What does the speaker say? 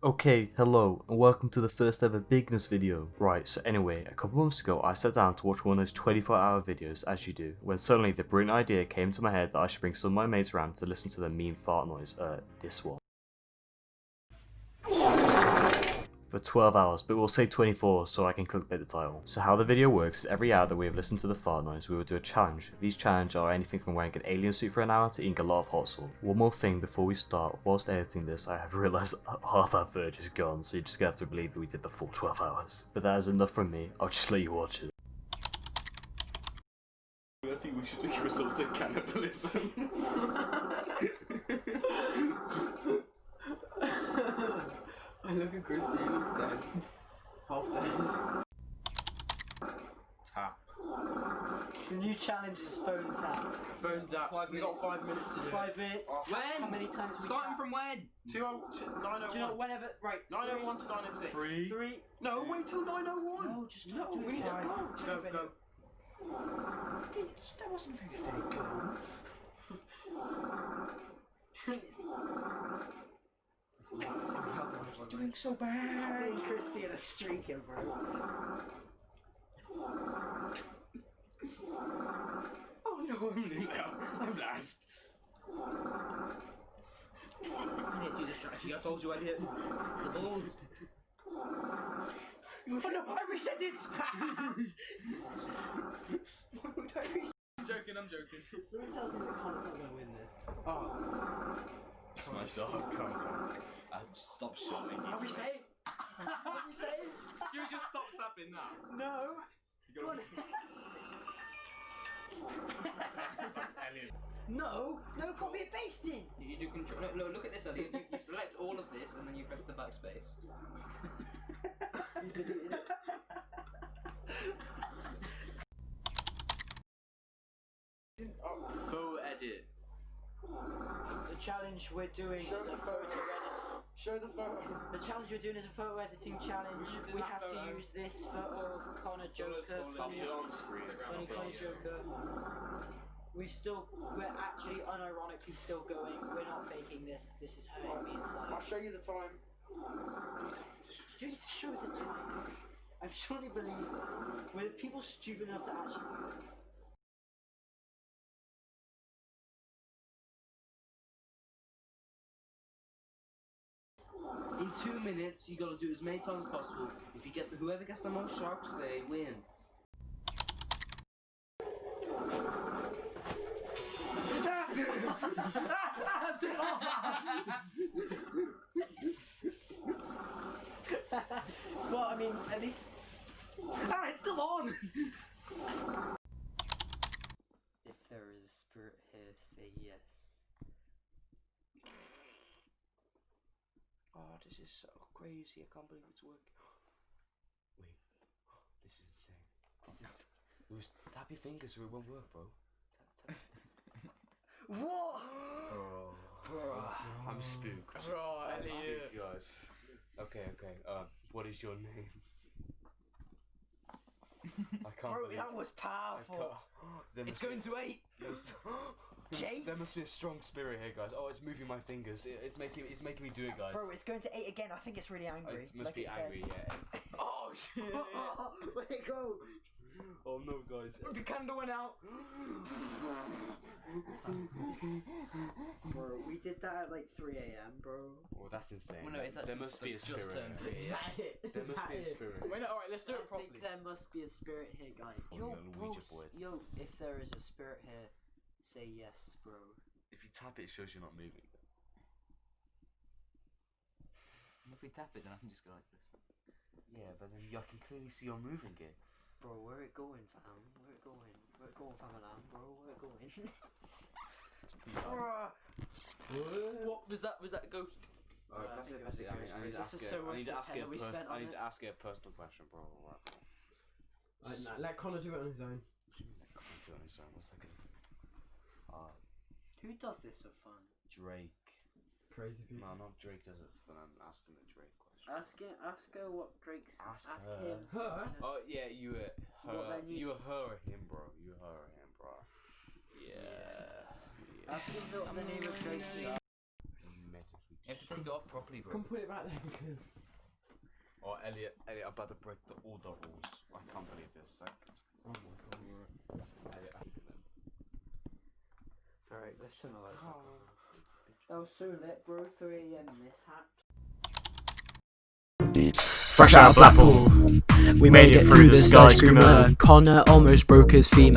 Okay, hello, and welcome to the first ever Biggness video. Right, so anyway, a couple months ago I sat down to watch one of those 24-hour videos, as you do, when suddenly the brilliant idea came to my head that I should bring some of my mates around to listen to the mean fart noise, this one. For 12 hours, but we'll say 24 so I can clickbait the title. So how the video works is every hour that we have listened to the fart noise, we will do a challenge. These challenges are anything from wearing an alien suit for an hour to eating a lot of hot sauce. One more thing before we start, whilst editing this I have realised half our footage is gone, so you're just gonna have to believe that we did the full 12 hours. But that is enough from me, I'll just let you watch it. I think we should resort to cannibalism. I look at Christy, he looks dead. Half dead. Tap. The new challenge is phone tap. Phone's up. We got 5 minutes to do 5 minutes. When? How many times we Starting tap? from when? 901. Do you know whenever? Right. 901 to 906. 3. No, wait till 901. No, just no. do it We need to live. go. That wasn't very fair. Go. Doing so bad. Me and Christy in a streaker, bro. Oh no, I'm last. I didn't do the strategy. I told you, Elliot. The balls. Oh no, I reset it! Why would I reset? I'm joking. Someone tells me that Connor's not going to win this. Oh. My dog, calm down. Stop shouting. Are we safe? Are we safe? Should we just stop tapping now? No. Go on. Elliot. No, copy and pasting. You do control. No, look at this, Elliot. You select all of this and then you press the backspace. He's deleted it. Full edit. The challenge we're doing is a photo edit. Show the photo. The challenge we're doing is a photo editing challenge. We're using We that have photo. to use this photo of Connor Joker, funny on screen. Connor Joker. We're actually unironically still going. We're not faking this. This is hurting me inside. I'll show you the time. You need to show the time. I surely believe this. Were people stupid enough to actually do this? In 2 minutes, you gotta do as many times as possible. If you get whoever gets the most sharks, they win. Well, I mean, at least. Ah, it's still on. If there is a spirit here, say yes. Oh, this is so crazy. I can't believe it's working. Wait, this is insane. Tap your fingers or it won't work, bro. What? I'm spooked. Bro, I'm spooked, guys. Okay. What is your name? I can't Bro, believe that was powerful. It's going to 8. Jake? There must be a strong spirit here, guys. Oh, it's moving my fingers. It's making me do it, guys. Bro, it's going to 8 again. I think it's really angry. It must like be it angry, said. yeah. Oh shit! Let it go. Oh no, guys. The candle went out. Bro, we did that at like 3 AM, bro. Oh, that's insane. Well, no, it's there actually must be a just spirit. turned here. 3 Is that it? There Is must that be a it? spirit. Wait, no, alright, let's do it I properly. think there must be a spirit here, guys. Oh, Yo, no, bro, Ouija board. yo, if there is a spirit here, say yes, bro. If you tap it, it shows you're not moving. If we tap it, then I can just go like this. Yeah, but then I can clearly see you're moving it. Bro, where it going, fam? Where it going? Where it going, fam? Bro, where it going? What was that? Was that a ghost? Alright, I pass it. think I need to this ask is it. so I need to worth ask the it. tenner we spent on I need it. to ask it a personal question, bro. Right. Nah, let Connor do it on his own. What's that gonna? Who does this for fun? Drake. Crazy people. No, not Drake does it for them. Ask him the Drake question. Ask her what Drake's. Ask ask her. him. Her? Oh yeah, you were What her. then you- You were her or him, bro. You were her or him, bro. Yeah. Ask him what the name of Drake's is. Medically You have to take it off properly, bro. Come put it back there because. Oh, Elliot, I'm about to break all the rules. I can't believe this. Like, Oh my god, you're right. Elliot, Alright, let's turn the lights back on. That was so lit, bro. 3 AM mishaps. Fresh out of Blackpool, we made it through the skyscraper. Connor almost broke his femur.